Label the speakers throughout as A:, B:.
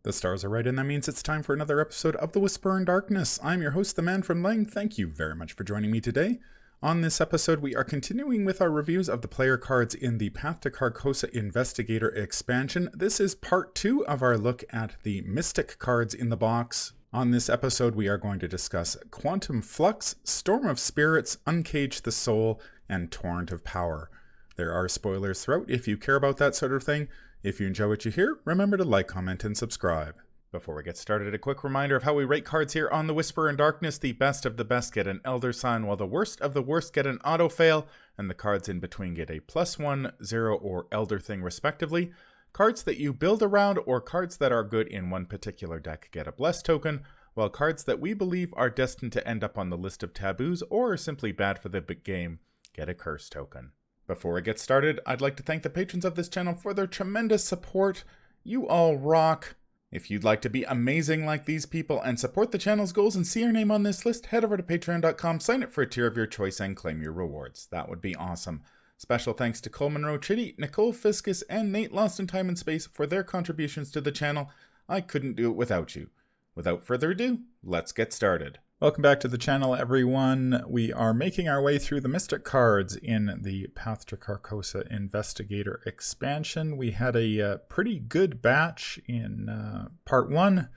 A: The stars are right, and that means it's time for another episode of The Whisper in Darkness. I'm your host, the Manfromleng. Thank you very much for joining me today. On this episode, we are continuing with our reviews of the player cards in the Path to Carcosa Investigator Expansion. This is part 2 of our look at the Mystic cards in the box. On this episode, we are going to discuss Quantum Flux, Storm of Spirits, Uncage the Soul, and Torrent of Power. There are spoilers throughout if you care about that sort of thing. If you enjoy what you hear, remember to like, comment, and subscribe. Before we get started, a quick reminder of how we rate cards here on The Whisper in Darkness. The best of the best get an Elder Sign, while the worst of the worst get an Auto Fail, and the cards in between get a +1, 0, or Elder Thing respectively. Cards that you build around or cards that are good in one particular deck get a Bless token, while cards that we believe are destined to end up on the list of taboos or are simply bad for the big game get a Curse token. Before we get started, I'd like to thank the patrons of this channel for their tremendous support. You all rock. If you'd like to be amazing like these people and support the channel's goals and see your name on this list, head over to patreon.com, sign up for a tier of your choice, and claim your rewards. That would be awesome. Special thanks to Cole Monroe Chitty, Nicole Fiscus, and Nate Lost in Time and Space for their contributions to the channel. I couldn't do it without you. Without further ado, let's get started. Welcome back to the channel, everyone. We are making our way through the Mystic cards in the Path to Carcosa Investigator Expansion. We had a pretty good batch in part 1.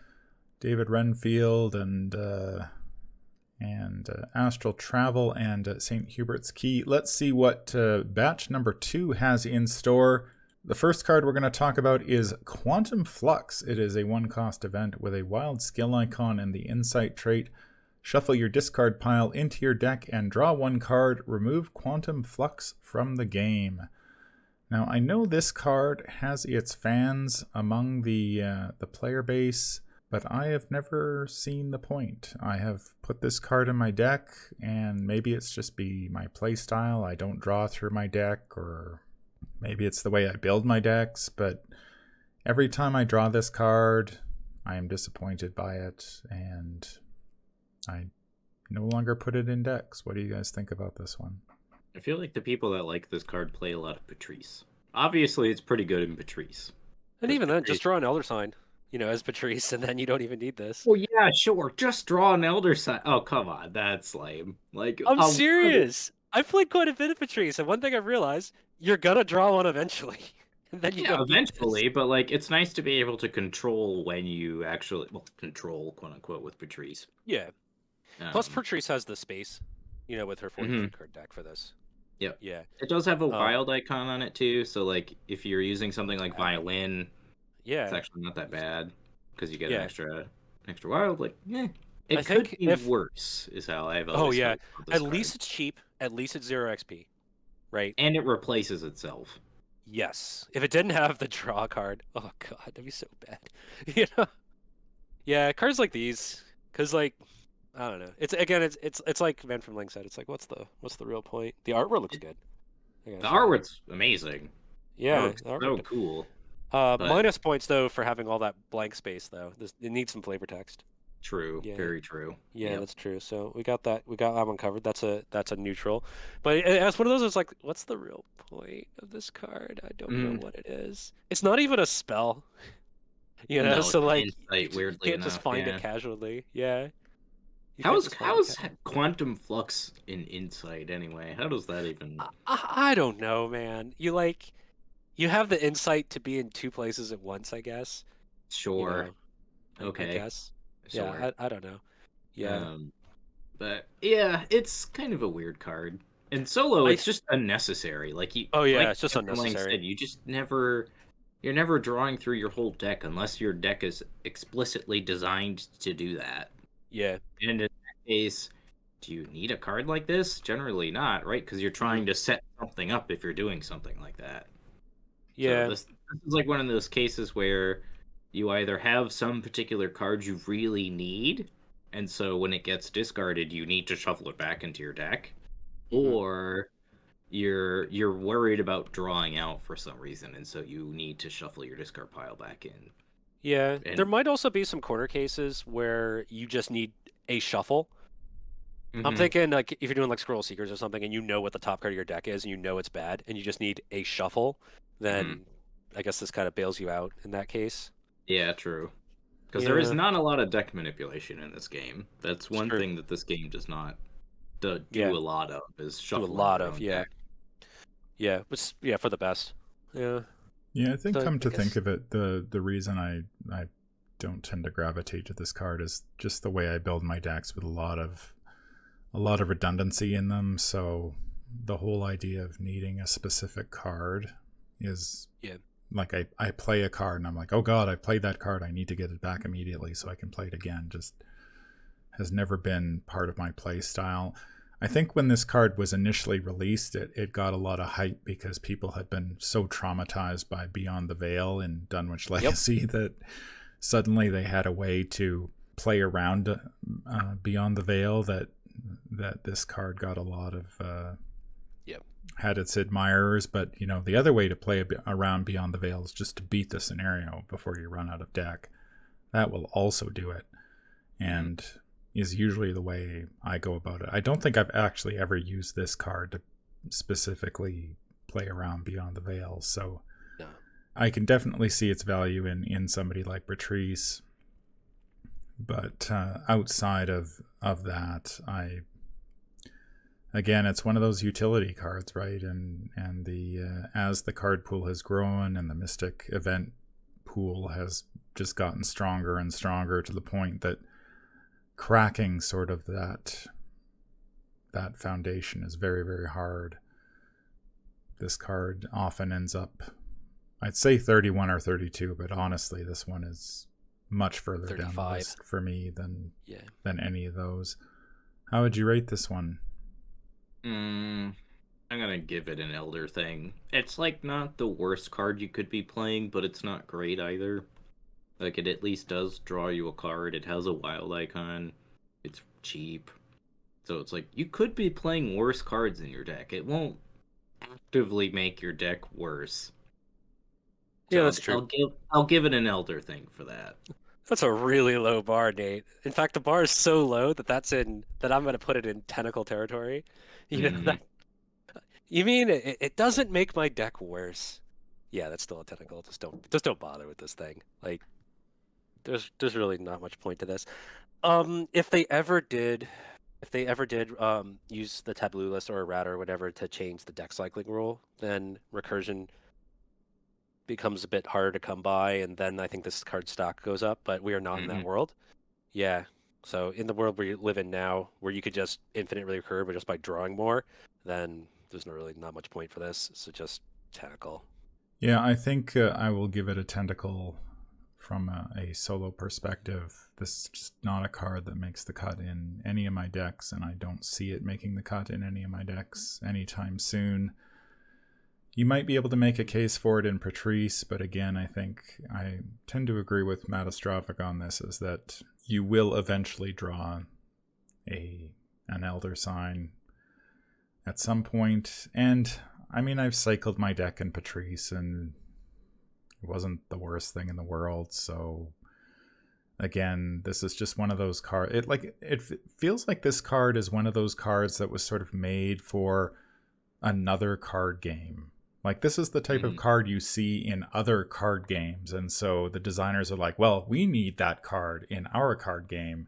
A: David Renfield and Astral Travel and St. Hubert's Key. Let's see what batch number 2 has in store. The first card we're going to talk about is Quantum Flux. It is a 1-cost event with a wild skill icon and the insight trait. Shuffle your discard pile into your deck and draw 1 card. Remove Quantum Flux from the game. Now, I know this card has its fans among the player base, but I have never seen the point. I have put this card in my deck, and maybe it's just be my play style. I don't draw through my deck, or maybe it's the way I build my decks, but every time I draw this card, I am disappointed by it, and I no longer put it in decks. What do you guys think about this one?
B: I feel like the people that like this card play a lot of Patrice. Obviously, it's pretty good in Patrice.
C: And even then, just draw an Elder Sign, as Patrice, and then you don't even need this.
B: Well, yeah, sure. Just draw an Elder Sign. Oh, come on. That's lame.
C: I'm serious. I've played quite a bit of Patrice, and one thing I've realized, you're going to draw one eventually. And then you
B: eventually, but, it's nice to be able to control when you actually, control, quote-unquote, with Patrice.
C: Yeah. Plus, Patrice has the space, with her 43-card deck for this.
B: Yep.
C: Yeah.
B: It does have a wild icon on it, too, so, if you're using something like Violin, it's actually not that bad, because you get an extra wild, It could be worse, is how I've always felt about this
C: At least it's cheap, at least it's 0 XP, right?
B: And it replaces itself.
C: Yes. If it didn't have the draw card, oh god, that'd be so bad. Yeah, cards like these, because, I don't know. It's like Manfromleng said. It's like, what's the real point? The artwork looks good.
B: The artwork's amazing.
C: Yeah,
B: so cool.
C: Minus points though for having all that blank space though. It needs some flavor text.
B: True. Yeah. Very true.
C: Yeah, that's true. So we got that. We got that one covered. That's a neutral. But as one of those, it's like, what's the real point of this card? I don't know what it is. It's not even a spell.
B: No,
C: so
B: insight,
C: you can't just find it casually. Yeah.
B: How's Quantum Flux in Insight anyway? How does that even?
C: I don't know, man. You have the insight to be in 2 places at once, I guess.
B: Sure. Okay.
C: I guess.
B: Sure.
C: Yeah, I don't know. Yeah.
B: But yeah, it's kind of a weird card. In solo, it's just unnecessary.
C: It's just unnecessary.
B: Said, you're never drawing through your whole deck unless your deck is explicitly designed to do that.
C: Yeah.
B: And in that case, do you need a card like this? Generally not, right? Because you're trying to set something up if you're doing something like that.
C: Yeah.
B: So this is like one of those cases where you either have some particular card you really need, and so when it gets discarded, you need to shuffle it back into your deck, or you're worried about drawing out for some reason, and so you need to shuffle your discard pile back in.
C: Yeah, there might also be some corner cases where you just need a shuffle. I'm thinking, if you're doing, Scroll Seekers or something, and you know what the top card of your deck is, and you know it's bad, and you just need a shuffle, then I guess this kind of bails you out in that case.
B: Yeah, true. Because there is
C: Yeah.
B: not a lot of deck manipulation in this game. That's one
C: true.
B: thing that this game does not do
C: Yeah.
B: a lot of, is
C: Do a
B: shuffling
C: lot
B: your
C: of
B: own
C: yeah.
B: deck.
C: Yeah, but yeah, for the best. Yeah.
A: Yeah, I think
C: So
A: come
C: I
A: to
C: guess-
A: think of it, the reason I don't tend to gravitate to this card is just the way I build my decks with a lot of redundancy in them. So the whole idea of needing a specific card is like I play a card and I'm like, oh god, I played that card, I need to get it back immediately so I can play it again. Just has never been part of my play style. I think when this card was initially released, it got a lot of hype because people had been so traumatized by Beyond the Veil in Dunwich Legacy that suddenly they had a way to play around Beyond the Veil that this card got a lot of had its admirers. But the other way to play around Beyond the Veil is just to beat the scenario before you run out of deck. That will also do it, and is usually the way I go about it. I don't think I've actually ever used this card to specifically play around Beyond the Veil, so
C: No.
A: I can definitely see its value in somebody like Patrice. But outside of that, again, it's one of those utility cards, right? And the as the card pool has grown and the Mystic event pool has just gotten stronger and stronger to the point that cracking sort of that foundation is very, very hard. This card often ends up, I'd say 31 or 32, but honestly this one is much further
C: 35
A: down the list for me than
C: Yeah.
A: any of those. How would you rate this one?
B: I'm gonna give it an Elder Thing. It's like not the worst card you could be playing, but it's not great either. Like, it at least does draw you a card. It has a wild icon. It's cheap. So it's like, you could be playing worse cards in your deck. It won't actively make your deck worse. So
C: Yeah, that's true.
B: I'll give it an Elder Thing for that.
C: That's a really low bar, Nate. In fact, the bar is so low that I'm going to put it in tentacle territory. You mean it doesn't make my deck worse? Yeah, that's still a tentacle. Just don't bother with this thing. Like, there's really not much point to this. If they ever did use the taboo list or errata or whatever to change the deck cycling rule, then recursion becomes a bit harder to come by, and then I think this card stock goes up. But we are not in that world. Yeah. So in the world we live in now, where you could just infinitely recur, but just by drawing more, then there's not much point for this. So just tentacle.
A: Yeah, I think I will give it a tentacle from a solo perspective. This is just not a card that makes the cut in any of my decks, and I don't see it making the cut in any of my decks anytime soon. You might be able to make a case for it in Patrice, but again, I think I tend to agree with Mattastrophic on this, is that you will eventually draw an Elder Sign at some point. And I mean, I've cycled my deck in Patrice, and it wasn't the worst thing in the world. So again, this is just one of those cards. It feels like this card is one of those cards that was sort of made for another card game. Like, this is the type of card you see in other card games, and so the designers are like, well, we need that card in our card game.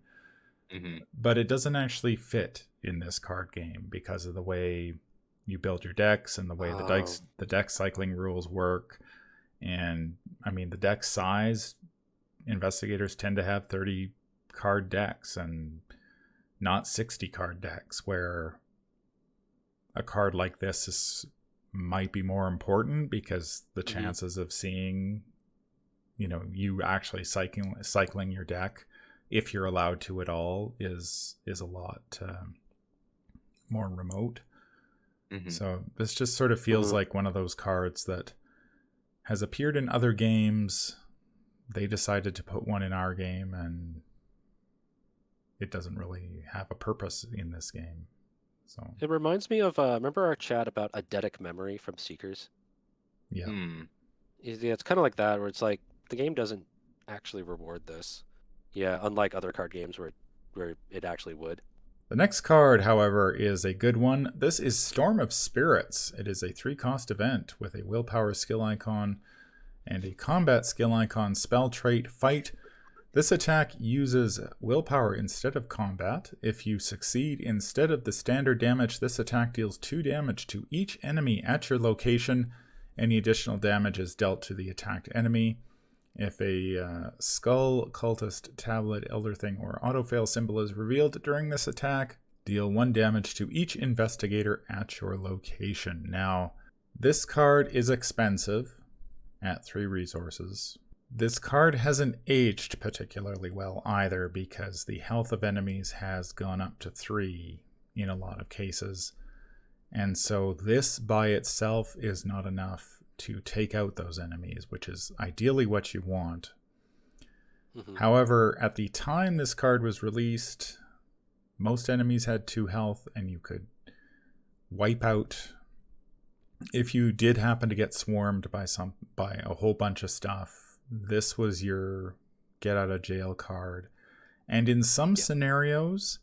A: But it doesn't actually fit in this card game because of the way you build your decks and the way the deck cycling rules work. And I mean, the deck size, investigators tend to have 30 card decks and not 60 card decks, where a card like this might be more important because the chances of seeing, you actually cycling your deck, if you're allowed to at all, is a lot more remote. So this just sort of feels like one of those cards that has appeared in other games. They decided to put one in our game, and it doesn't really have a purpose in this game. So
C: it reminds me of remember our chat about eidetic memory from Seekers?
A: Yeah.
C: Yeah, it's kind of like that, where it's like the game doesn't actually reward this. Yeah, unlike other card games where it actually would.
A: The next card, however, is a good one. This is Storm of Spirits. It is a 3-cost event with a willpower skill icon and a combat skill icon, spell trait, fight. This attack uses willpower instead of combat. If you succeed instead of the standard damage, this attack deals 2 damage to each enemy at your location. Any additional damage is dealt to the attacked enemy. If a skull, cultist, tablet, elder thing, or autofail symbol is revealed during this attack, deal 1 damage to each investigator at your location. Now, this card is expensive at 3 resources. This card hasn't aged particularly well either, because the health of enemies has gone up to 3 in a lot of cases. And so this by itself is not enough to take out those enemies, which is ideally what you want. However, at the time this card was released, most enemies had 2 health, and you could wipe out if you did happen to get swarmed by a whole bunch of stuff. This was your get out of jail card. And in some scenarios,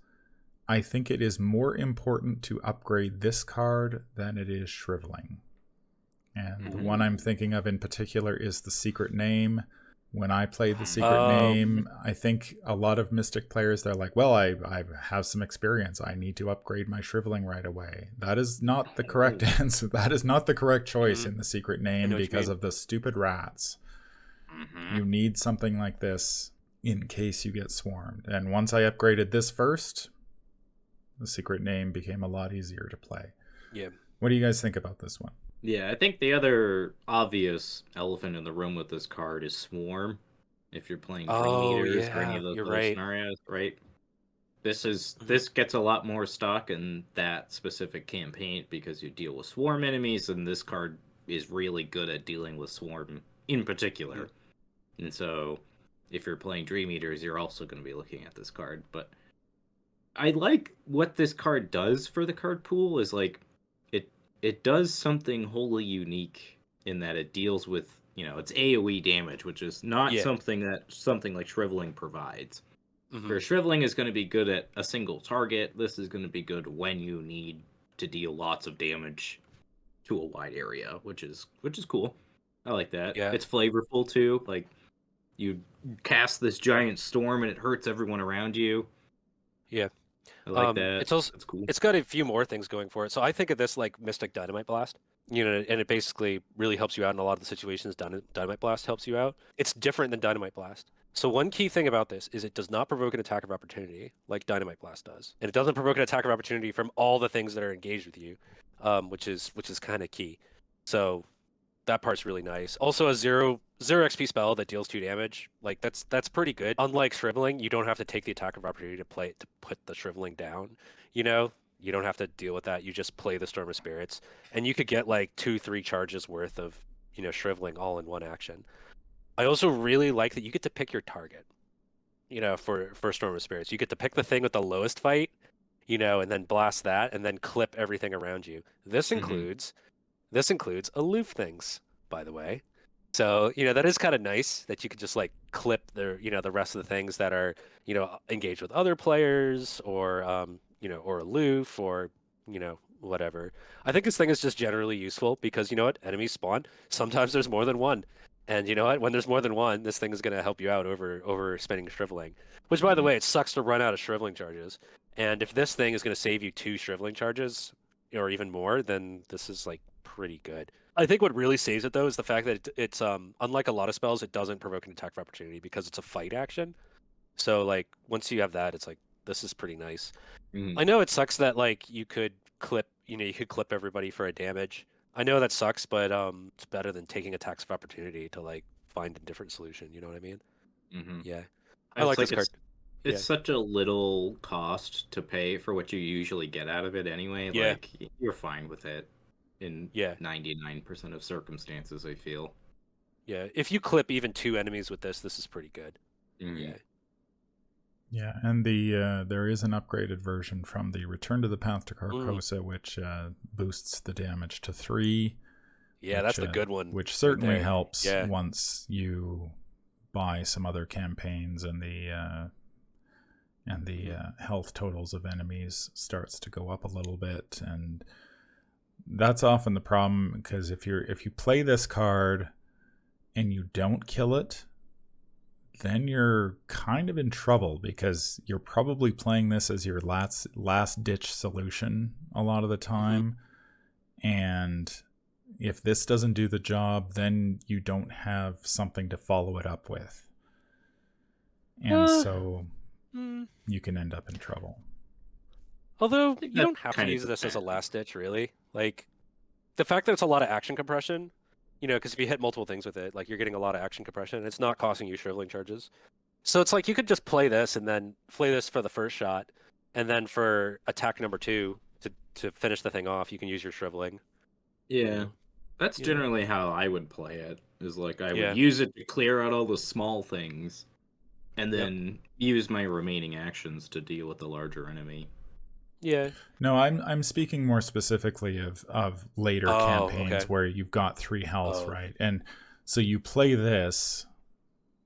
A: I think it is more important to upgrade this card than it is Shriveling. And the one I'm thinking of in particular is the Secret Name. When I played the Secret Name, I think a lot of Mystic players, they're like, well, I have some experience. I need to upgrade my Shriveling right away. That is not the correct answer. That is not the correct choice in the Secret Name because of the stupid rats. You need something like this in case you get swarmed. And once I upgraded this first, the Secret Name became a lot easier to play.
C: Yeah.
A: What do you guys think about this one?
B: Yeah, I think the other obvious elephant in the room with this card is Swarm. If you're playing Dream Eaters or any of those other scenarios, right? This gets a lot more stock in that specific campaign because you deal with Swarm enemies, and this card is really good at dealing with Swarm in particular. And so if you're playing Dream Eaters, you're also going to be looking at this card. But I like what this card does for the card pool is like it does something wholly unique in that it deals with, it's AoE damage, which is not something like Shriveling provides. Where Shriveling is going to be good at a single target, this is going to be good when you need to deal lots of damage to a wide area, which is cool. I like that.
C: Yeah.
B: It's flavorful too. Like you cast this giant storm and it hurts everyone around you.
C: Yeah.
B: I like that.
C: It's also
B: That's cool.
C: It's got a few more things going for it. So I think of this like Mystic Dynamite Blast, and it basically really helps you out in a lot of the situations Dynamite Blast helps you out. It's different than Dynamite Blast. So one key thing about this is it does not provoke an attack of opportunity like Dynamite Blast does, and it doesn't provoke an attack of opportunity from all the things that are engaged with you, which is kind of key. So that part's really nice. Also, a 0 XP spell that deals 2 damage, like that's pretty good. Unlike Shriveling, you don't have to take the attack of opportunity to put the Shriveling down. You don't have to deal with that. You just play the Storm of Spirits, and you could get like 2-3 charges worth of Shriveling all in one action. I also really like that you get to pick your target. For Storm of Spirits, you get to pick the thing with the lowest fight, and then blast that, and then clip everything around you. This includes aloof things, by the way. So, that is kind of nice that you could just like clip the rest of the things that are, engaged with other players or, or aloof or, whatever. I think this thing is just generally useful because, enemies spawn. Sometimes there's more than one. And when there's more than one, this thing is going to help you out over spending Shriveling. Which, by the way, it sucks to run out of Shriveling charges. And if this thing is going to save you 2 Shriveling charges or even more, then this is like pretty good. I think what really saves it though is the fact that it's unlike a lot of spells, it doesn't provoke an attack of opportunity because it's a fight action. So like once you have that, it's like this is pretty nice. I know it sucks that like you could clip everybody for a damage. I know that sucks, but it's better than taking attacks of opportunity to like find a different solution. You know what I mean? Yeah, I like this card.
B: It's such a little cost to pay for what you usually get out of it anyway.
C: Yeah.
B: Like you're fine with it. In 99% of circumstances, I feel.
C: Yeah, if you clip even 2 enemies with this is pretty good.
A: Yeah, and there is an upgraded version from the Return to the Path to Carcosa, which boosts the damage to 3.
C: Yeah, that's the good one.
A: Which certainly helps once you buy some other campaigns and the health totals of enemies starts to go up a little bit. And that's often the problem, because if you play this card and you don't kill it, then you're kind of in trouble because you're probably playing this as your last ditch solution a lot of the time. And if this doesn't do the job, then you don't have something to follow it up with. And so you can end up in trouble.
C: Although you don't have to
B: kind of
C: use this as a
B: depends.
C: last ditch, really. Like, the fact that it's a lot of action compression, you know, because if you hit multiple things with it, like, you're getting a lot of action compression, and it's not costing you shriveling charges. So it's like you could just play this and then play this for the first shot, and then for attack number 2 to finish the thing off, you can use your shriveling.
B: Yeah. That's
C: Yeah.
B: generally how I would play it. Is like I
C: Yeah.
B: would use it to clear out all the small things, and
C: Yep.
B: then use my remaining actions to deal with the larger enemy.
C: Yeah.
A: No, I'm speaking more specifically of later campaigns
C: okay.
A: where you've got 3 health,
C: Oh.
A: right? And so you play this,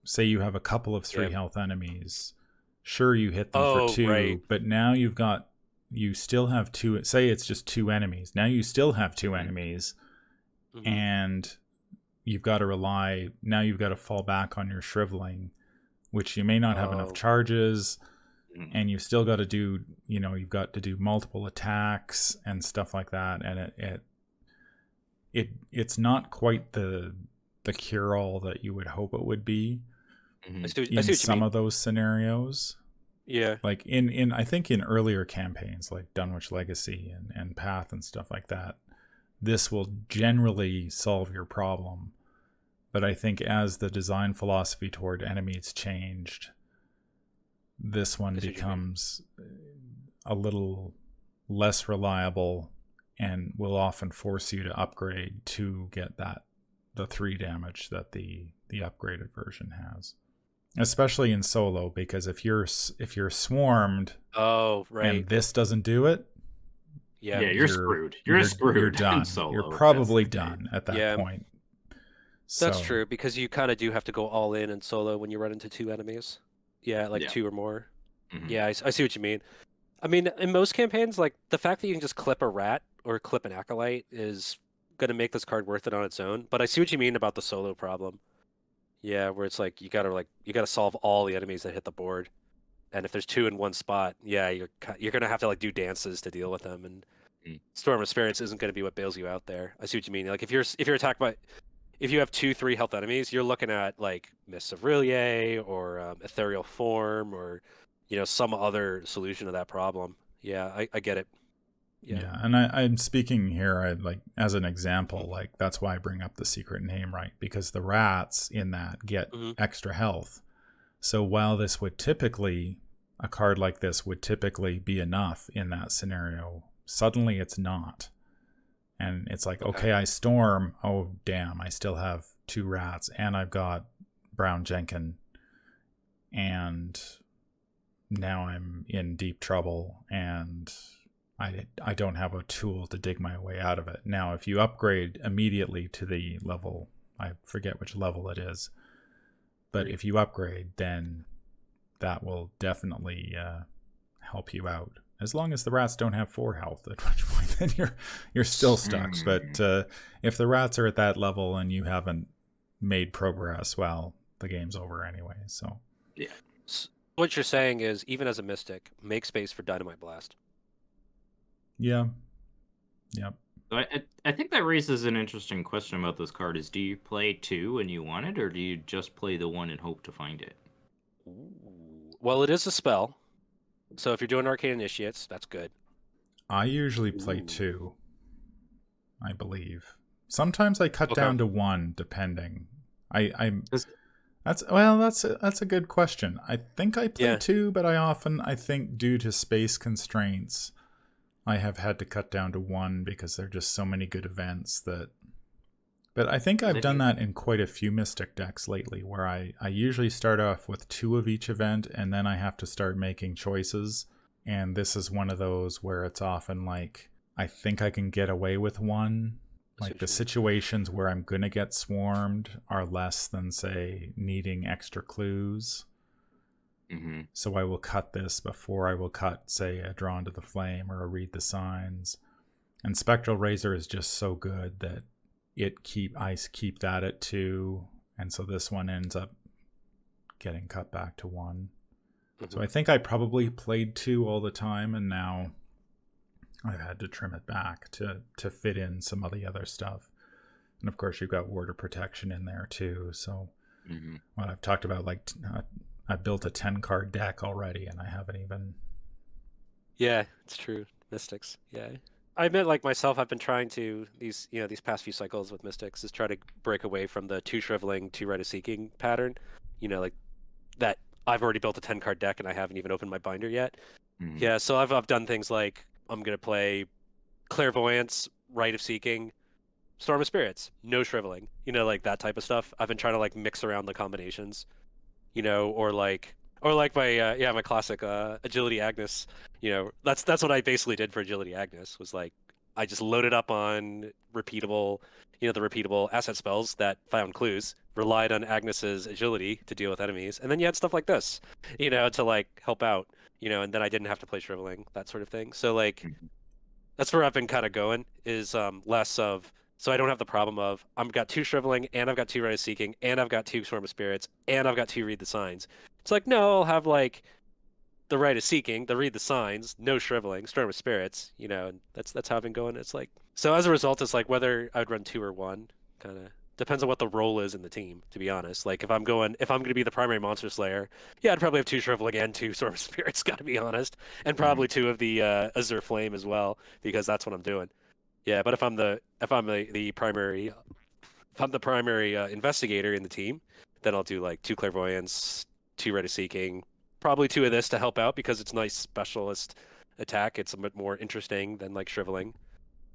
A: say you have a couple of 3
C: Yeah.
A: health enemies. Sure, you hit them
C: Oh,
A: for 2,
C: right.
A: but now you still have 2, say it's just 2 enemies. Now you still have 2 enemies, and you've got to fall back on your shriveling, which you may not have enough charges. And you've still got to do, you've got to do multiple attacks and stuff like that. And it's not quite the cure-all that you would hope it would be in some of those scenarios.
C: Yeah.
A: Like I think in earlier campaigns like Dunwich Legacy and Path and stuff like that, this will generally solve your problem. But I think as the design philosophy toward enemies changed, this one becomes a little less reliable and will often force you to upgrade to get the 3 damage that the upgraded version has. Especially in solo, because if you're swarmed, and this doesn't do it,
B: you're screwed. You're screwed.
A: You're done.
B: Solo.
A: You're probably done at that point.
C: That's true, because you kind of do have to go all in solo when you run into 2 enemies. Yeah, like 2 or more. Yeah, I see what you mean. I mean, in most campaigns, like, the fact that you can just clip a rat or clip an acolyte is going to make this card worth it on its own. But I see what you mean about the solo problem. Yeah, where it's like you gotta solve all the enemies that hit the board, and if there's 2 in one spot, yeah, you're gonna have to like do dances to deal with them, and Storm of Spirits isn't gonna be what bails you out there. I see what you mean. Like if you're attacked by, if you have 2-3 health enemies, you're looking at like Mists of Rillier or Ethereal Form or some other solution to that problem. Yeah, I get it.
A: Yeah, and I'm speaking here like as an example, like that's why I bring up the secret name, right? Because the rats in that get extra health. So while this would typically, a card like this would typically be enough in that scenario, suddenly it's not. And it's like, okay, I storm, oh damn, I still have 2 rats, and I've got Brown Jenkin, and now I'm in deep trouble, and I don't have a tool to dig my way out of it. Now, if you upgrade immediately to the level, I forget which level it is, but if you upgrade, then that will definitely help you out. As long as the rats don't have 4 health, at which point then you're still stuck. But if the rats are at that level and you haven't made progress, well, the game's over anyway. So
C: yeah, what you're saying is, even as a mystic, make space for Dynamite Blast.
A: Yeah. Yep.
B: I think that raises an interesting question about this card is, do you play 2 when you want it, or do you just play the 1 and hope to find it?
C: Well, it is a spell. So if you're doing Arcane Initiates, that's good.
A: I usually play 2, I believe. Sometimes I cut down to 1, depending. That's a good question. I think I play 2, but I think due to space constraints, I have had to cut down to 1 because there are just so many good events that. But I think I've done that in quite a few Mystic decks lately, where I usually start off with 2 of each event, and then I have to start making choices. And this is one of those where it's often like, I think I can get away with 1. Like the situations where I'm going to get swarmed are less than, say, needing extra clues. So I will cut this before I will cut, say, a Drawn to the Flame or a Read the Signs. And Spectral Razor is just so good that I keep that at 2, and so this one ends up getting cut back to 1.
C: Mhm.
A: So I think I probably played 2 all the time, and now I've had to trim it back to fit in some of the other stuff. And of course, you've got Warder Protection in there too. So what I've talked about, like I've built a 10-card deck already, and I haven't even.
C: Yeah, it's true. Mystics. Yeah. I admit, like myself, I've been trying to these past few cycles with Mystics is try to break away from the 2 Shriveling, 2 Rite of Seeking pattern. Like that. I've already built a 10-card deck and I haven't even opened my binder yet. Yeah, so I've done things like I'm gonna play Clairvoyance, Rite of Seeking, Storm of Spirits, no Shriveling. Like that type of stuff. I've been trying to like mix around the combinations. Or like my classic Agility Agnes. That's what I basically did for Agility Agnes was like I just loaded up on repeatable, the repeatable asset spells that found clues, relied on Agnes's agility to deal with enemies, and then you had stuff like this, to like help out, and then I didn't have to play Shriveling, that sort of thing. So like that's where I've been kind of going is less of so I don't have the problem of I've got 2 Shriveling and I've got 2 Rite of Seeking and I've got 2 Storm of Spirits and I've got 2 Read the Signs. It's like no, I'll have like the Rite of Seeking, the Read the Signs, no Shriveling, Storm of Spirits, and that's how I've been going. It's like so as a result, it's like whether I would run 2 or 1, kind of depends on what the role is in the team. To be honest, like if I'm going to be the primary Monster Slayer, yeah, I'd probably have 2 Shriveling and 2 Storm of Spirits. Got to be honest, and probably 2 of the Azure Flame as well because that's what I'm doing. Yeah, but if I'm the primary investigator in the team, then I'll do like 2 Clairvoyance, 2 Rite of Seeking, probably 2 of this to help out because it's nice specialist attack. It's a bit more interesting than like Shriveling,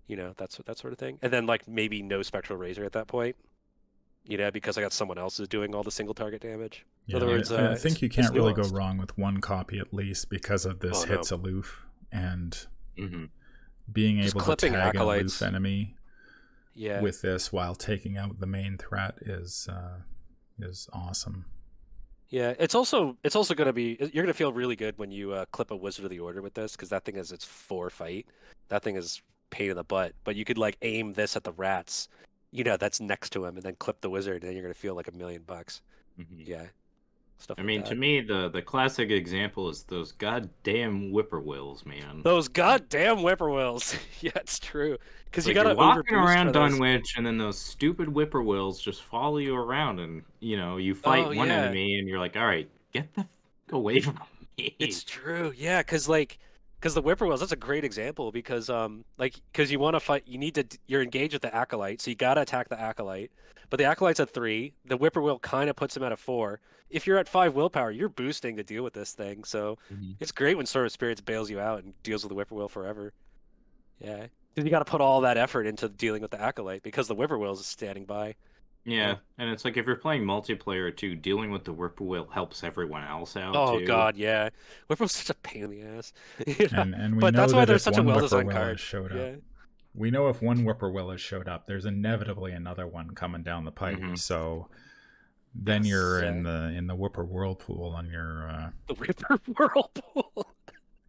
C: that sort of thing. And then like maybe no Spectral Razor at that point, because I got someone else who's doing all the single target damage.
A: Yeah,
C: In other words,
A: I think you can't really go
C: nuanced.
A: wrong with 1 copy at least because of this hits aloof and being
C: Just
A: able to
C: clipping
A: tag an
C: acolytes.
A: aloof enemy
C: Yeah.
A: with this while taking out the main threat is awesome.
C: Yeah, it's also going to be you're going to feel really good when you clip a Wizard of the Order with this because that thing is its 4 fight. That thing is pain in the butt. But you could like aim this at the rats, that's next to him, and then clip the wizard, and then you're going to feel like $1 million. Yeah, stuff.
B: I mean, to me, the classic example is those goddamn whippoorwills, man.
C: Those goddamn whippoorwills. Yeah, it's true. Because you
B: Like,
C: got to
B: you're walking
C: overboost
B: around
C: for those.
B: Dunwich, and then those stupid whippoorwills just follow you around, and you fight one enemy, and you're like, all right, get the fuck away from me.
C: It's true. Yeah, because the whippoorwills, that's a great example because because you want to fight, you're engaged with the acolyte, so you gotta attack the acolyte. But the acolyte's at 3. The whippoorwill kind of puts him at a 4. If you're at 5 willpower, you're boosting to deal with this thing. So it's great when Storm of Spirits bails you out and deals with the whippoorwill forever. Yeah, because you got to put all that effort into dealing with the acolyte because the whippoorwill is standing by.
B: Yeah, and it's like if you're playing multiplayer too, dealing with the whippoorwill helps everyone else out
C: Oh
B: too.
C: God, yeah, whippoorwill's such a pain in the ass.
A: And we
C: but
A: know
C: that's why
A: that
C: there's
A: if
C: such a
A: one
C: well-designed
A: whippoorwill
C: card.
A: has showed up,
C: Yeah.
A: we know if one whippoorwill has showed up, there's inevitably another one coming down the pipe. So then you're in the whippoor whirlpool on your
C: the whippoor whirlpool.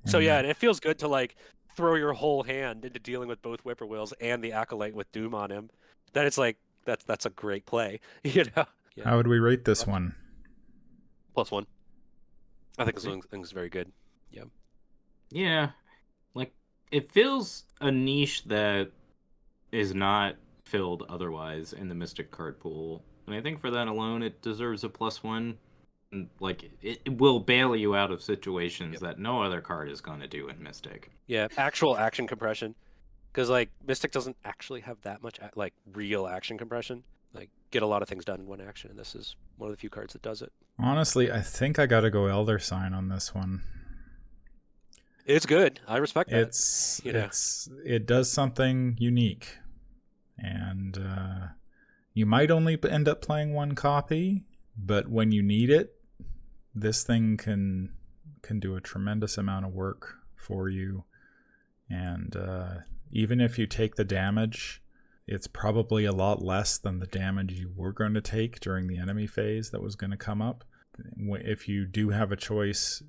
C: So yeah, and it feels good to like throw your whole hand into dealing with both whippoorwills and the acolyte with Doom on him. Then it's like that's a great play, Yeah.
A: How would we rate this one?
C: +1. I think this thing's very good. Yeah.
B: Yeah, like it fills a niche that is not filled otherwise in the Mystic card pool, and I think for that alone, it deserves a +1. And like it will bail you out of situations that no other card is going to do in Mystic.
C: Yeah, actual action compression, because like Mystic doesn't actually have that much like real action compression. Like get a lot of things done in 1 action, and this is one of the few cards that does it.
A: Honestly, I think I got to go Elder Sign on this one.
C: It's good. I respect that.
A: It does something unique, and you might only end up playing 1 copy, but when you need it, this thing can do a tremendous amount of work for you. And even if you take the damage, it's probably a lot less than the damage you were going to take during the enemy phase that was going to come up. If you do have a choice,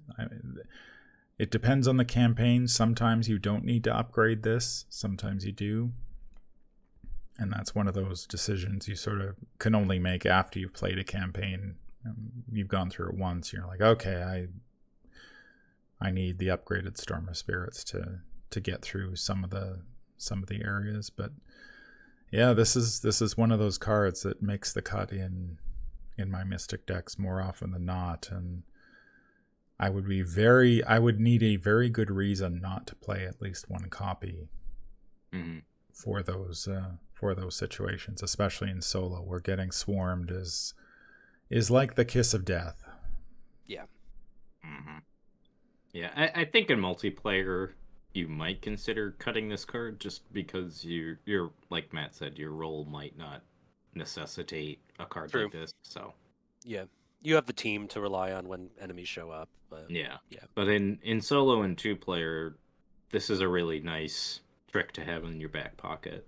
A: it depends on the campaign. Sometimes you don't need to upgrade this. Sometimes you do. And that's one of those decisions you sort of can only make after you've played a campaign You've gone through it once. You're like, okay, I need the upgraded Storm of Spirits to get through some of the areas. But yeah, this is one of those cards that makes the cut in my Mystic decks more often than not, and I would need a very good reason not to play at least one copy for those situations, especially in solo, where getting swarmed is like the kiss of death.
C: Yeah.
B: Yeah, I think in multiplayer you might consider cutting this card just because you're like Matt said, your role might not necessitate a card like this. So
C: yeah, you have the team to rely on when enemies show up. But
B: yeah. But in solo and 2-player, this is a really nice trick to have in your back pocket.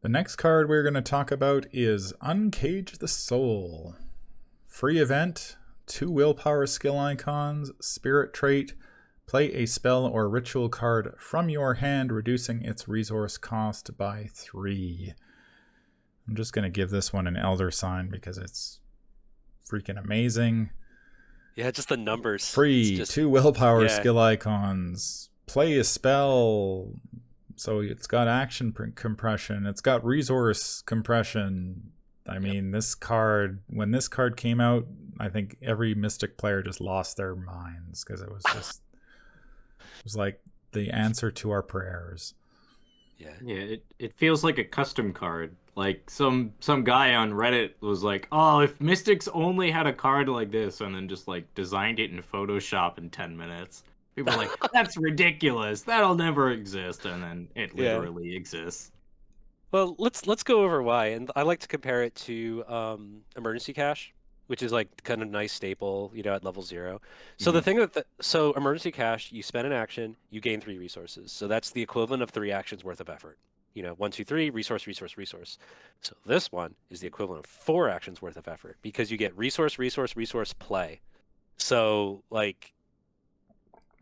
A: The next card we're going to talk about is Uncage the Soul. Free event, 2 willpower skill icons, spirit trait, play a spell or ritual card from your hand, reducing its resource cost by 3. I'm just going to give this one an Elder Sign because it's freaking amazing.
C: Yeah, just the numbers.
A: Free, 2 willpower skill icons, play a spell. So it's got action compression, it's got resource compression. I mean, this card, when this card came out, I think every Mystic player just lost their minds because it was just, it was like the answer to our prayers.
B: Yeah, it feels like a custom card. Like some guy on Reddit was like, "Oh, if Mystics only had a card like this," and then just like designed it in Photoshop in 10 minutes. People are like, "That's ridiculous. That'll never exist," and then it literally exists.
C: Well, let's go over why, and I like to compare it to Emergency Cash, which is like kind of nice staple, at level 0. So the thing so Emergency Cash, you spend an action, you gain 3 resources. So that's the equivalent of 3 actions worth of effort. 1, 2, 3, resource, resource, resource. So this one is the equivalent of 4 actions worth of effort because you get resource, resource, resource, play. So like,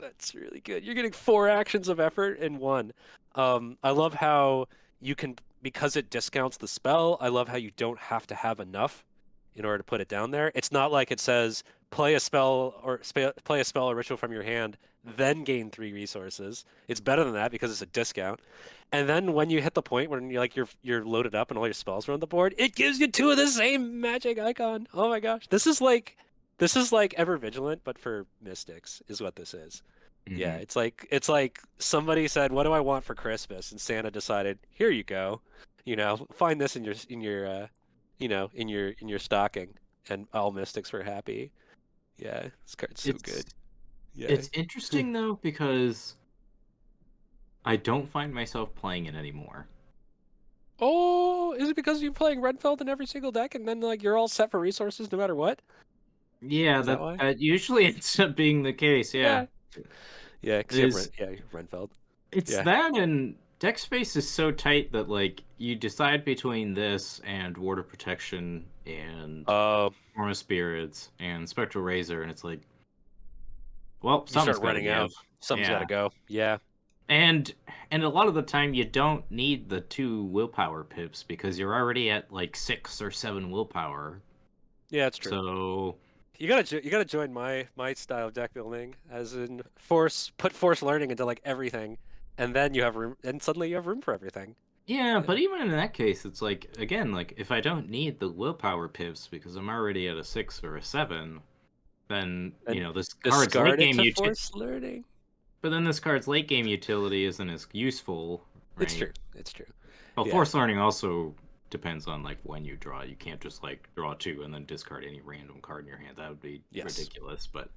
C: that's really good. You're getting 4 actions of effort in one. I love how you can, because it discounts the spell, I love how you don't have to have enough in order to put it down there. It's not like it says play a spell or ritual from your hand, then gain 3 resources. It's better than that because it's a discount. And then when you hit the point when you're loaded up and all your spells are on the board, it gives you 2 of the same magic icon. Oh my gosh. This is like Ever Vigilant, but for Mystics is what this is. Yeah, it's like somebody said, "What do I want for Christmas?" and Santa decided, "Here you go. Find this in your stocking," and all Mystics were happy. Yeah, this card's so good. Yeah.
B: It's interesting though because I don't find myself playing it anymore.
C: Oh, is it because you're playing Redfeld in every single deck and then like you're all set for resources no matter what?
B: Yeah, that usually ends up being the case. Yeah.
C: Yeah, because you're Renfeld.
B: It's that, and deck space is so tight that like you decide between this and Water Protection and Form of Spirits and Spectral Razor, and it's like, well, something's running out.
C: Something's got to go. Yeah.
B: And a lot of the time you don't need the 2 willpower pips because you're already at like 6 or 7 willpower.
C: Yeah, it's true.
B: So
C: you gotta join my style of deck building, as in put force learning into like everything, and then you have room, and suddenly you have room for everything.
B: Yeah, but even in that case, it's like, again, like if I don't need the willpower pips because I'm already at a 6 or a 7, then this card's late game
C: force learning.
B: But then this card's late game utility isn't as useful. Right?
C: It's true.
B: Well, force learning also depends on like when you draw. You can't just like draw 2 and then discard any random card in your hand. That would be ridiculous. But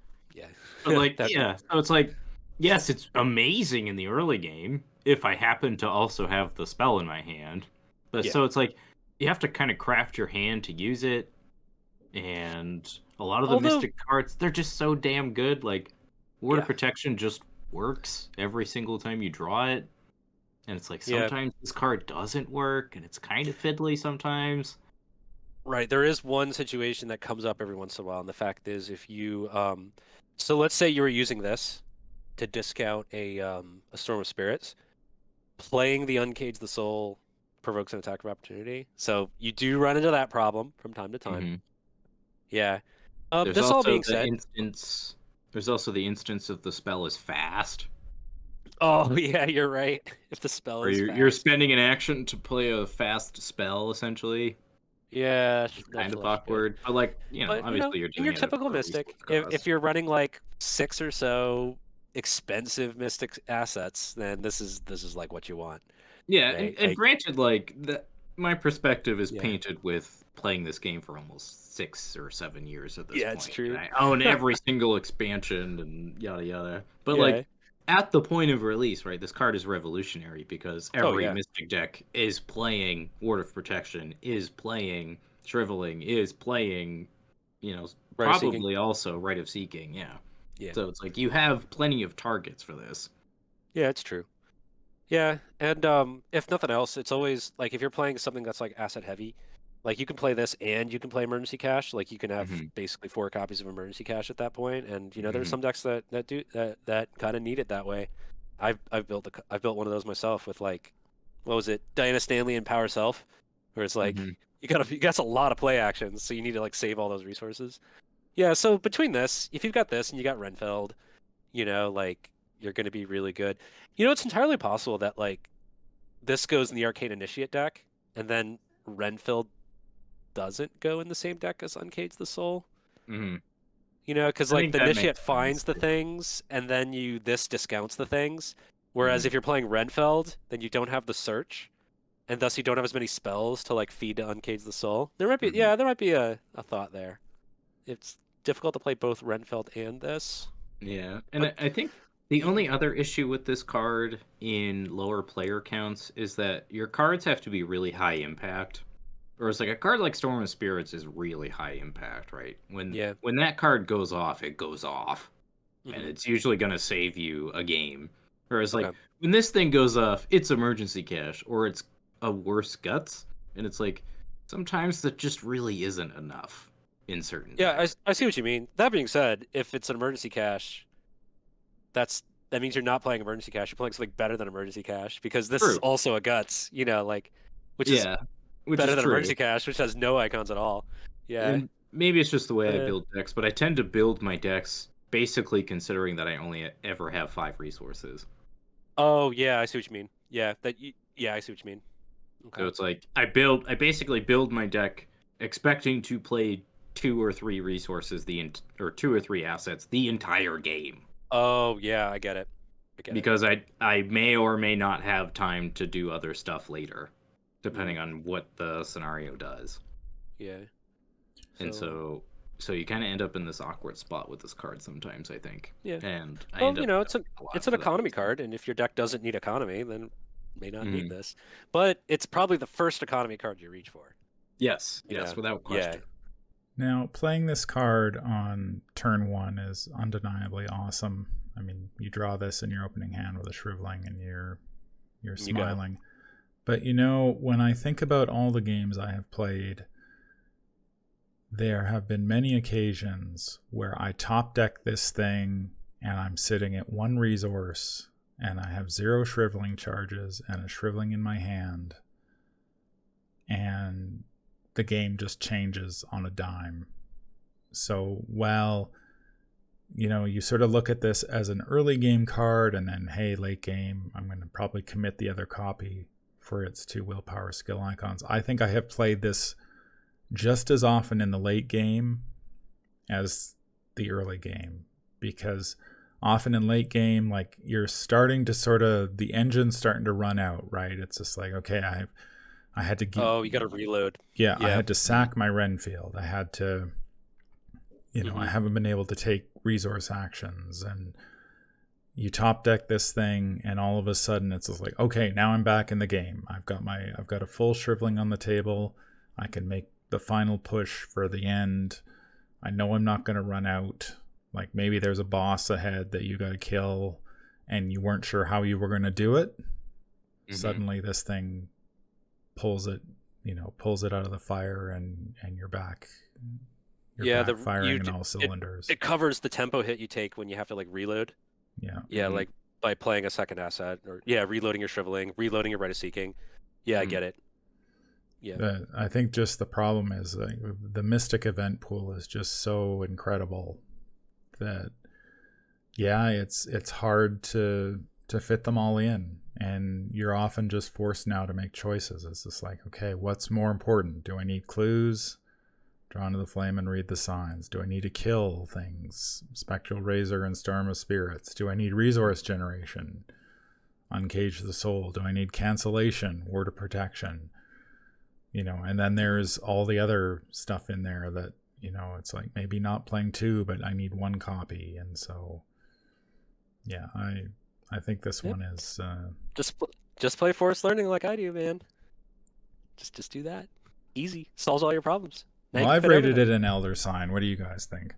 B: like so it's like, yes, it's amazing in the early game if I happen to also have the spell in my hand. But so it's like you have to kind of craft your hand to use it, and a lot of the Mystic cards, they're just so damn good. Like Water Protection just works every single time you draw it. And it's like sometimes this card doesn't work, and it's kind of fiddly sometimes.
C: Right. There is one situation that comes up every once in a while, and the fact is, if you so let's say you were using this to discount a Storm of Spirits, playing the Uncage the Soul provokes an attack of opportunity. So you do run into that problem from time to time. Yeah.
B: There's
C: This all
B: also
C: being
B: the
C: said,
B: instance. There's also the instance of the spell is fast,
C: oh yeah, you're right. If the spell
B: where
C: is
B: you're
C: fast,
B: spending an action to play a fast spell, essentially.
C: yeah,
B: It's
C: that's
B: kind of
C: less good.
B: awkward, but like
C: But
B: obviously you're
C: in
B: doing
C: your
B: it at
C: typical
B: a resource
C: mystic, if
B: cost.
C: you're running like 6 or so expensive mystic assets, then this is like what you want,
B: Yeah,
C: right?
B: and
C: Like,
B: granted, like my perspective is
C: yeah,
B: painted with playing this game for almost 6 or 7 years at this
C: yeah, it's
B: point, and
C: true.
B: I own every single expansion and yada yada. But
C: Yeah.
B: like at the point of release, right, this card is revolutionary because
C: Oh
B: every
C: yeah.
B: Mystic deck is playing Ward of Protection, is playing Shriveling, is playing,
C: Right of seeking.
B: probably also Rite of Seeking, yeah.
C: Yeah.
B: So it's like you have plenty of targets for this.
C: Yeah, it's true. Yeah, and if nothing else, it's always like if you're playing something that's like asset heavy, like you can play this and you can play emergency cache. Like you can have
B: Hmm.
C: basically 4 copies of emergency cache at that point, and there's
B: Hmm.
C: some decks that kind of need it that way. I've built one of those myself with like, what was it, Diana Stanley and Power Self, where it's like
B: Hmm.
C: you got a lot of play actions, so you need to like save all those resources. Yeah, so between this, if you've got this and you got Renfeld, like you're going to be really good. It's entirely possible that like this goes in the Arcane Initiate deck, and then Renfield doesn't go in the same deck as Uncage the Soul.
B: Hmm.
C: Because
B: I
C: like
B: think
C: the
B: that makes
C: Initiate
B: sense.
C: finds the things, and then this discounts the things. Whereas
B: Hmm.
C: if you're playing Renfeld, then you don't have the search, and thus you don't have as many spells to like feed to Uncage the Soul.
B: Hmm.
C: There might be a thought there. It's difficult to play both Renfeld and this,
B: Yeah, and
C: but
B: I think the only other issue with this card in lower player counts is that your cards have to be really high impact. Whereas like a card like Storm of Spirits is really high impact, right? When
C: yeah.
B: when that card goes off, it goes off. And
C: Hmm.
B: it's usually gonna save you a game. Whereas
C: Okay.
B: like when this thing goes off, it's emergency cash or it's a worse guts. And it's like sometimes that just really isn't enough in certain
C: Yeah,
B: decks.
C: I see what you mean. That being said, if it's an emergency cache, that means you're not playing emergency cache. You're playing something better than emergency cache because this is
B: True.
C: also a guts, like, which is
B: Yeah. Which is
C: better than
B: true.
C: emergency cache, which has no icons at all. Yeah.
B: And maybe it's just the way I
C: Uh,
B: build decks, but I tend to build my decks basically considering that I only ever have 5 resources.
C: oh yeah, I see what you mean. Yeah, I see what you mean.
B: So
C: Okay.
B: it's like I basically build my deck expecting to play 2 or 3 resources or 2 or 3 assets the entire game
C: Oh yeah, I get it. I get it.
B: because I may or may not have time to do other stuff later,
C: Hmm.
B: depending on what the scenario does.
C: Yeah.
B: And
C: So
B: so you kind of end up in this awkward spot with this card sometimes, I think.
C: yeah.
B: And I
C: Well,
B: end up a lot
C: it's an
B: for that
C: economy
B: reason.
C: card, and if your deck doesn't need economy, then it may not need
B: Mhm.
C: this. But it's probably the first economy card you reach for.
B: Yes, yes, without
C: Yeah.
B: question.
A: Now, playing this card on turn 1 is undeniably awesome. I mean, you draw this in your opening hand with a Shriveling and you're
C: You go.
A: smiling. But when I think about all the games I have played, there have been many occasions where I top deck this thing and I'm sitting at 1 resource and I have 0 Shriveling charges and a Shriveling in my hand, and the game just changes on a dime. So while you sort of look at this as an early game card and then, hey, late game, I'm going to probably commit the other copy for its 2 willpower skill icons. I think I have played this just as often in the late game as the early game, because often in late game, like, you're starting to the engine's starting to run out, right? It's just like, okay, I had to get,
C: Oh, you got to reload.
A: yeah, I
C: Yeah.
A: had to sack my Renfield. I had to, I haven't been able to take resource actions, and you top deck this thing, and all of a sudden it's just like, okay, now I'm back in the game. I've got a full Shriveling on the table. I can make the final push for the end. I know I'm not going to run out. Like, maybe there's a boss ahead that you got to kill and you weren't sure how you were going to do it.
B: Mhm.
A: Suddenly this thing pulls it out of the fire, and you're back. You're back firing on all cylinders.
C: It covers the tempo hit you take when you have to like reload.
A: Yeah.
C: Yeah,
B: Mhm.
C: like by playing a second asset, or reloading your Shriveling, reloading your Rite of Seeking. Yeah, I
B: Mhm.
C: get it. Yeah.
A: I think just the problem is the Mystic event pool is just so incredible that it's hard to fit them all in, and you're often just forced now to make choices. It's just like, okay, what's more important? Do I need clues? Drawn to the flame and read the signs. Do I need to kill things? Spectral Razor and Storm of Spirits. Do I need resource generation? Uncage the Soul. Do I need cancellation? Word of Protection? And then there's all the other stuff in there that, it's like maybe not playing 2, but I need 1 copy. And so, yeah, I think this one is...
C: Just play Forced Learning like I do, man. Just do that. Easy. Solves all your problems.
A: Well, I've rated it an Elder Sign. What do you guys think?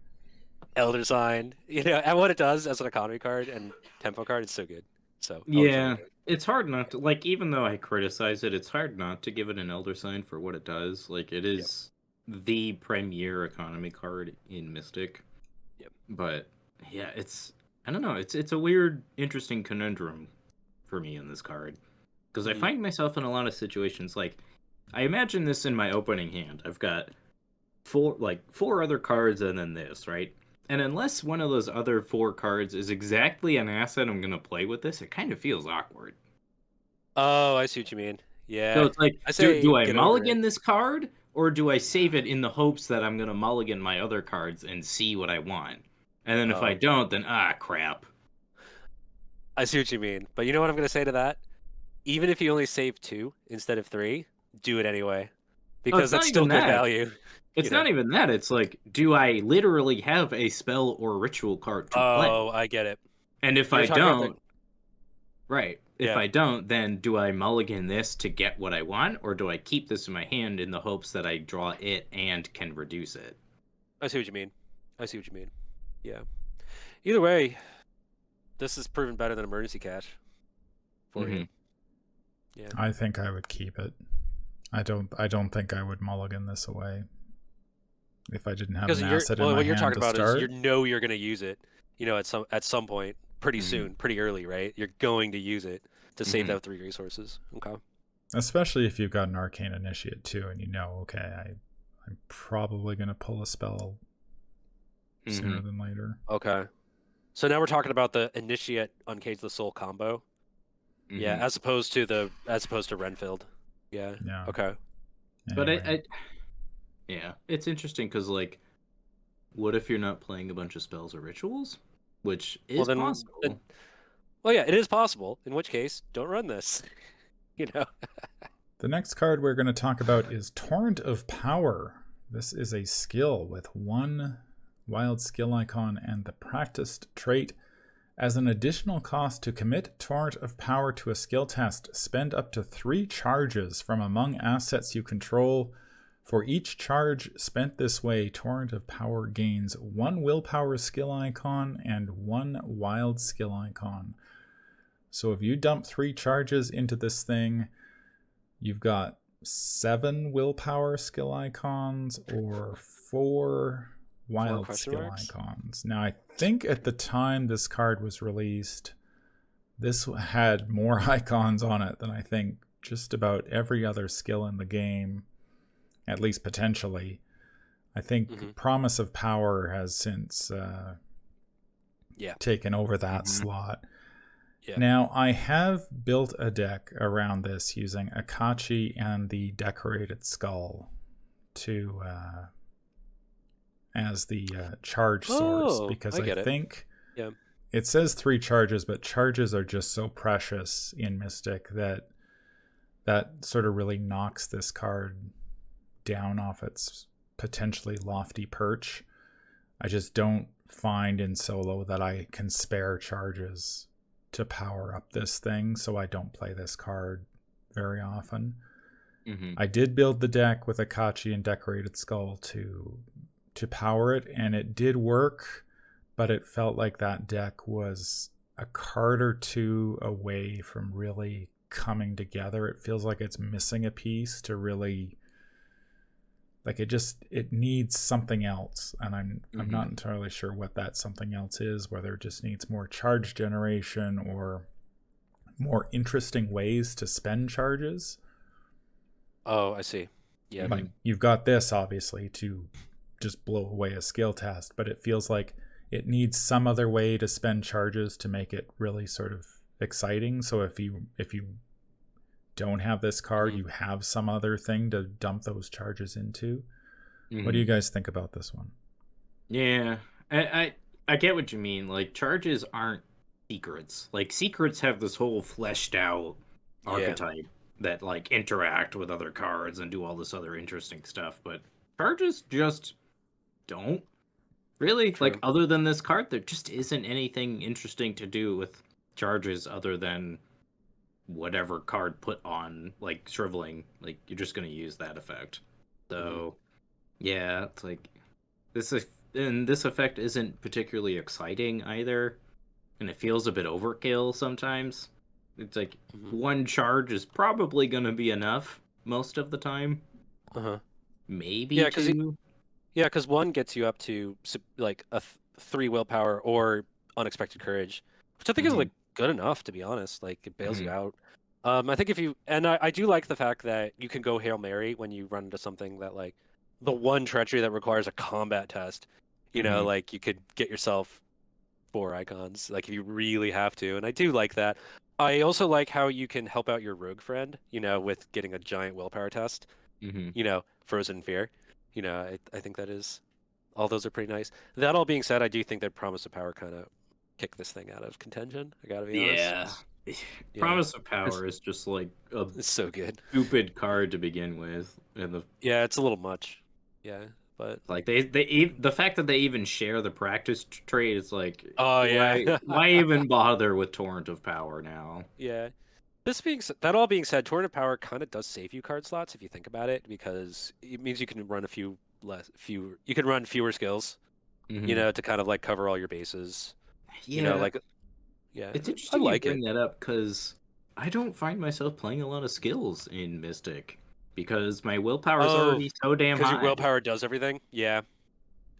C: Elder Sign. And what it does as an economy card and tempo card, it's so good. So
B: yeah, it's hard not to, like, even though I criticize it, it's hard not to give it an Elder Sign for what it does. Like, it is the premier economy card in Mystic.
C: Yep.
B: But yeah, I don't know, it's a weird, interesting conundrum for me in this card. Because I find myself in a lot of situations, like, I imagine this in my opening hand. I've got 4 other cards and then this, right? And unless one of those other 4 cards is exactly an asset I'm going to play with this, it kind of feels awkward.
C: Oh, I see what you mean. Yeah.
B: So it's like, do I mulligan this card, or do I save it in the hopes that I'm going to mulligan my other cards and see what I want? And then if I don't, then crap.
C: I see what you mean. But you know what I'm going to say to that? Even if you only save 2 instead of 3, do it anyway. Because that's still good value.
B: It's not even that. It's like, do I literally have a spell or ritual card to play?
C: Oh, I get it.
B: And if I don't, if I don't, then do I mulligan this to get what I want, or do I keep this in my hand in the hopes that I draw it and can reduce it?
C: I see what you mean. Yeah. Either way, this is proven better than Emergency Cash for you. Yeah.
A: I think I would keep it. I don't think I would mulligan this away if I didn't have an asset in my hand to start.
C: What you're talking about is you're going to use it, at some point, pretty soon, pretty early, right? You're going to use it to save that 3 resources. Okay.
A: Especially if you've got an Arcane Initiate too, and okay, I'm probably going to pull a spell sooner than later.
C: Okay. So now we're talking about the Initiate Uncage the Soul combo. Yeah, as opposed to Renfield. Yeah. Okay.
B: Anyway. But it's interesting because, like, what if you're not playing a bunch of spells or rituals? Which is possible.
C: It is possible. In which case, don't run this.
A: The next card we're going to talk about is Torrent of Power. This is a skill with 1 wild skill icon and the practiced trait. As an additional cost to commit Torrent of Power to a skill test, spend up to 3 charges from among assets you control. For each charge spent this way, Torrent of Power gains 1 willpower skill icon and 1 wild skill icon. So if you dump 3 charges into this thing, you've got 7 willpower skill icons or 4 wild skill icons. Now, I think at the time this card was released, this had more icons on it than I think just about every other skill in the game, at least potentially. I think Promise of Power has since taken over that slot. Yeah. Now, I have built a deck around this using Akachi and the Decorated Skull to as the charge source, because I think it says 3 charges, but charges are just so precious in Mystic that sort of really knocks this card down off its potentially lofty perch. I just don't find in solo that I can spare charges to power up this thing, so I don't play this card very often. I did build the deck with Akachi and Decorated Skull to power it, and it did work, but it felt like that deck was a card or 2 away from really coming together. It feels like it's missing a piece to really, like, it needs something else, and I'm not entirely sure what that something else is, whether it just needs more charge generation or more interesting ways to spend charges.
C: Oh, I see. Yeah.
A: Like, you've got this, obviously, to just blow away a skill test, but it feels like it needs some other way to spend charges to make it really sort of exciting. So if you don't have this card, you have some other thing to dump those charges into. What do you guys think about this one?
B: Yeah, I get what you mean. Like, charges aren't secrets. Like, secrets have this whole fleshed out archetype that like interact with other cards and do all this other interesting stuff, but charges just don't really.
C: True.
B: Like, other than this card, there just isn't anything interesting to do with charges other than whatever card put on, like shriveling. Like, you're just gonna use that effect. So yeah, it's like this effect isn't particularly exciting either, and it feels a bit overkill sometimes. It's like one charge is probably going to be enough most of the time. Maybe
C: Yeah,
B: two.
C: because one gets you up to like a 3 willpower or unexpected courage, which I think is like good enough, to be honest. Like, it bails you out. I think if you, and I do like the fact that you can go Hail Mary when you run into something that, like, the one treachery that requires a combat test. You know, like, you could get yourself 4 icons, like, if you really have to, and I do like that. I also like how you can help out your rogue friend, you know, with getting a giant willpower test. You know, Frozen Fear. You know, I think that is, all those are pretty nice. That all being said, I do think that Promise of Power kind of kicked this thing out of contention. I gotta be honest.
B: Yeah. Promise of Power is just like a
C: It's so good.
B: stupid card to begin with, and
C: Yeah, it's a little much. Yeah, but
B: like the fact that they even share the practice trait is like,
C: oh yeah,
B: why even bother with Torrent of Power now?
C: Yeah. That all being said, Torrent of Power kind of does save you card slots if you think about it, because it means you can run you can run fewer skills, you know, to kind of like cover all your bases.
B: Yeah,
C: you know, like, yeah,
B: it's
C: I
B: interesting
C: like
B: you bring
C: it.
B: that up because I don't find myself playing a lot of skills in Mystic because my willpower is already so damn
C: Because your
B: high.
C: willpower does everything. Yeah.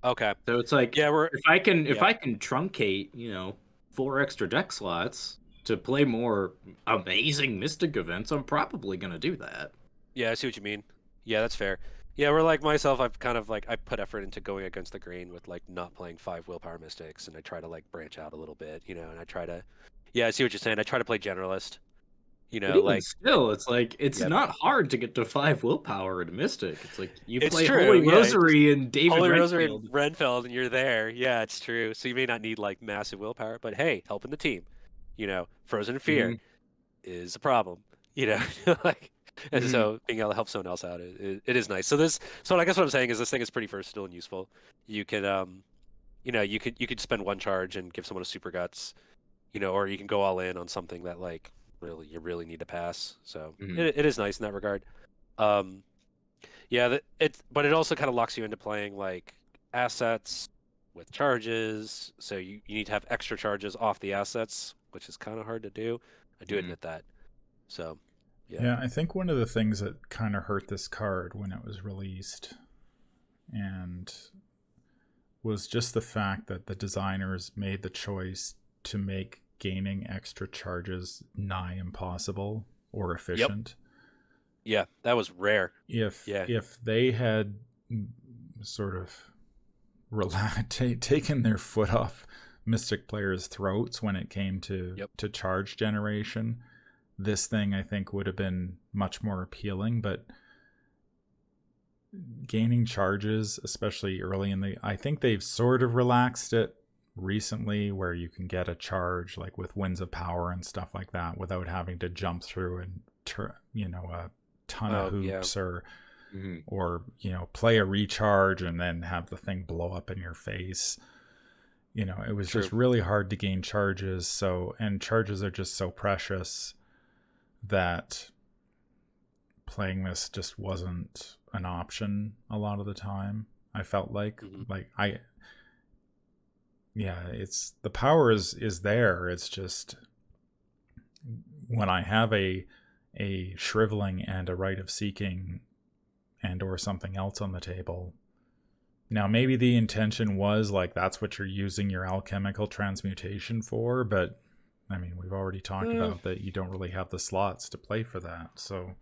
C: Okay.
B: So it's like,
C: Yeah,
B: if I can truncate, 4 extra deck slots to play more amazing Mystic events, I'm probably gonna do that.
C: Yeah, I see what you mean. Yeah, that's fair. Yeah, we're like myself, I've kind of like, I put effort into going against the grain with like not playing 5 willpower mystics, and I try to like branch out a little bit, you know, and I try to, yeah, I see what you're saying. I try to play generalist, you
B: But
C: know,
B: even
C: like,
B: still, it's like it's
C: yep.
B: not hard to get to 5 willpower in Mystic. It's like you
C: It's
B: play
C: true,
B: Holy
C: yeah,
B: Rosary and David
C: Holy Rosary and
B: Redfield.
C: Renfeld, and you're there. Yeah, it's true. So you may not need like massive willpower, but hey, helping the team, you know, Frozen Fear is a problem, you know, like, and so being able to help someone else out, it is nice. So I guess what I'm saying is this thing is pretty versatile and useful. You can, you know, you could spend 1 charge and give someone a super guts, you know, or you can go all in on something that like you really need to pass. So it is nice in that regard. Yeah, but it also kind of locks you into playing like assets with charges. So you need to have extra charges off the assets, which is kind of hard to do. I do admit that. So,
A: Yeah, I think one of the things that kind of hurt this card when it was released and was just the fact that the designers made the choice to make gaining extra charges nigh impossible or efficient.
C: Yeah, that was rare.
A: If they had sort of taken their foot off Mystic players' throats when it came to charge generation, this thing I think would have been much more appealing. But gaining charges, especially early in I think they've sort of relaxed it recently, where you can get a charge like with Winds of Power and stuff like that without having to jump through and a ton of hoops or play a recharge and then have the thing blow up in your face. It was just really hard to gain charges. And charges are just so precious that playing this just wasn't an option a lot of the time. I felt like it's the power is there. It's just when I have a shriveling and a rite of seeking and or something else on the table. Now maybe the intention was like that's what you're using your alchemical transmutation for, but I mean we've already talked about that you don't really have the slots to play for that. So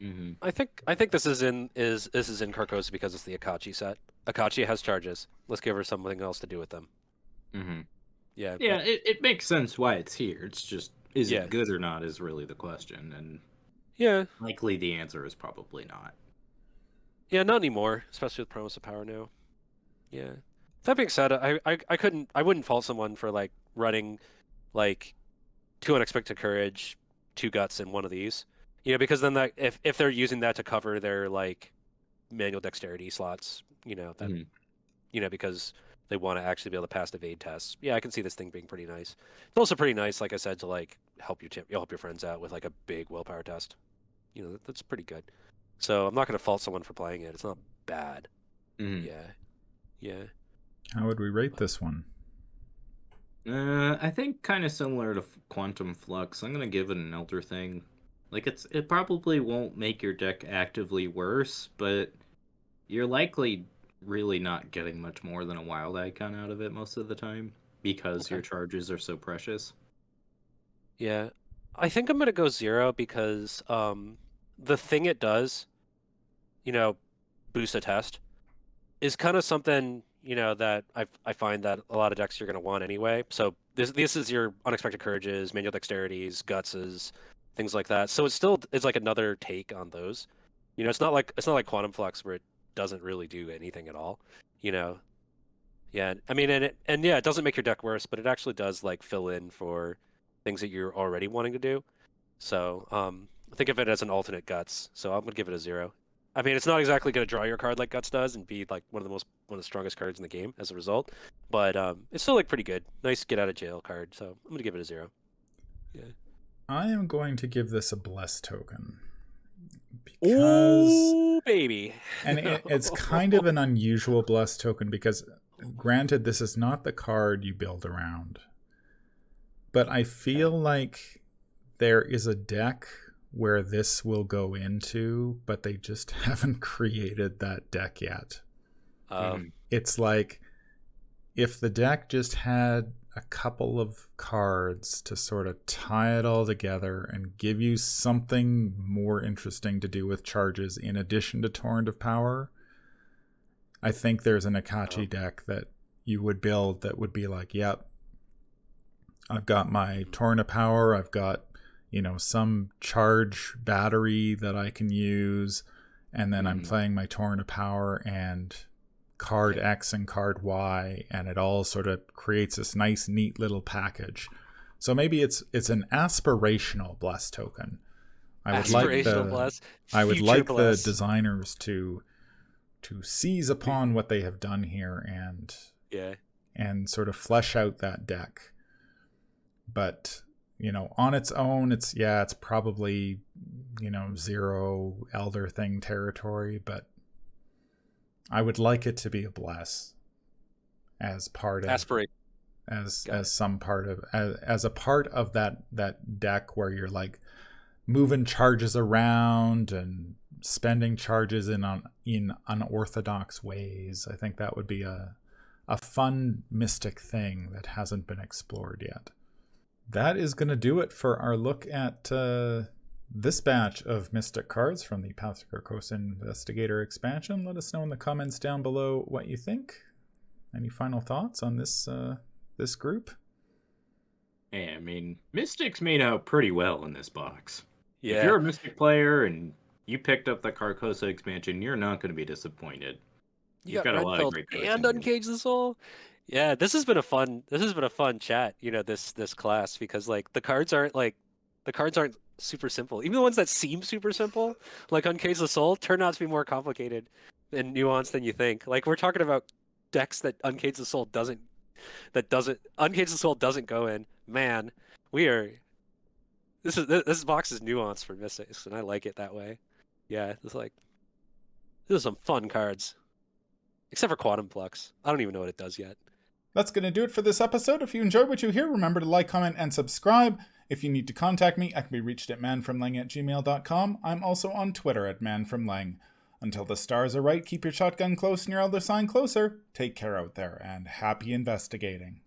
B: Mm-hmm.
C: I think this is in Carcosa because it's the Akachi set. Akachi has charges. Let's give her something else to do with them.
B: Mm-hmm.
C: Yeah.
B: Yeah, it makes sense why it's here. It's just, is
C: Yeah.
B: it good or not is really the question, and
C: Yeah.
B: likely the answer is probably not.
C: Yeah, not anymore, especially with Promise of Power now. Yeah. That being said, I wouldn't fault someone for like running like 2 Unexpected Courage, 2 Guts, and 1 of these. Because then that if they're using that to cover their like manual dexterity slots, that
B: Mm-hmm.
C: because they want to actually be able to pass the evade tests. Yeah, I can see this thing being pretty nice. It's also pretty nice, like I said, to like help your friends out with like a big willpower test. That's pretty good. So I'm not going to fault someone for playing it. It's not bad.
B: Mm-hmm.
C: Yeah.
A: How would we rate this one?
B: I think kind of similar to Quantum Flux. I'm gonna give it an elder thing. Like it probably won't make your deck actively worse, but you're likely really not getting much more than a wild icon out of it most of the time because
C: Okay.
B: your charges are so precious.
C: Yeah. I think I'm going to go 0 because the thing it does, boost a test, is kind of something, that I find that a lot of decks you're going to want anyway. So this is your Unexpected Courages, Manual Dexterities, Gutses, things like that. So it's like another take on those. It's not like Quantum Flux where it doesn't really do anything at all. Yeah, I mean, yeah, it doesn't make your deck worse, but it actually does like fill in for things that you're already wanting to do. So think of it as an alternate Guts. So I'm gonna give it a 0. I mean, it's not exactly gonna draw your card like Guts does and be like one of the strongest cards in the game as a result, but it's still like pretty good. Nice get out of jail card. So I'm gonna give it a 0. Yeah.
A: I am going to give this a bless token.
C: Ooh, baby.
A: And it's kind of an unusual bless token because, granted, this is not the card you build around. But I feel like there is a deck where this will go into, but they just haven't created that deck yet. It's like if the deck just had a couple of cards to sort of tie it all together and give you something more interesting to do with charges in addition to Torrent of Power, I think there's an Akachi deck that you would build that would be like, yep, I've got my Torrent of Power, I've got, some charge battery that I can use, and then I'm playing my Torrent of Power and card X and card Y, and it all sort of creates this nice, neat little package. So maybe it's an aspirational bless token. I would like the designers to seize upon what they have done here and sort of flesh out that deck. But on its own, it's probably 0 elder thing territory, but I would like it to be a bless as part of as some part of as a part of that deck where you're like moving charges around and spending charges in unorthodox ways. I think that would be a fun mystic thing that hasn't been explored yet. That is going to do it for our look at this batch of Mystic cards from the Path to Carcosa Investigator Expansion. Let us know in the comments down below what you think. Any final thoughts on this group?
B: Hey, I mean, Mystics made out pretty well in this box.
C: Yeah.
B: If you're a Mystic player and you picked up the Carcosa expansion, you're not going to be disappointed.
C: You've got a lot of great cards and Uncage the Soul. Yeah, this has been a fun chat, this class, because like the cards aren't super simple. Even the ones that seem super simple, like Uncage the Soul, turn out to be more complicated and nuanced than you think. Like we're talking about decks that Uncage the Soul doesn't go in. Man, this box is nuanced for Mystics, and I like it that way. Yeah, this are some fun cards. Except for Quantum Flux. I don't even know what it does yet.
A: That's going to do it for this episode. If you enjoyed what you hear, remember to like, comment, and subscribe. If you need to contact me, I can be reached at manfromleng@gmail.com. I'm also on Twitter at manfromleng. Until the stars are right, keep your shotgun close and your elder sign closer. Take care out there, and happy investigating.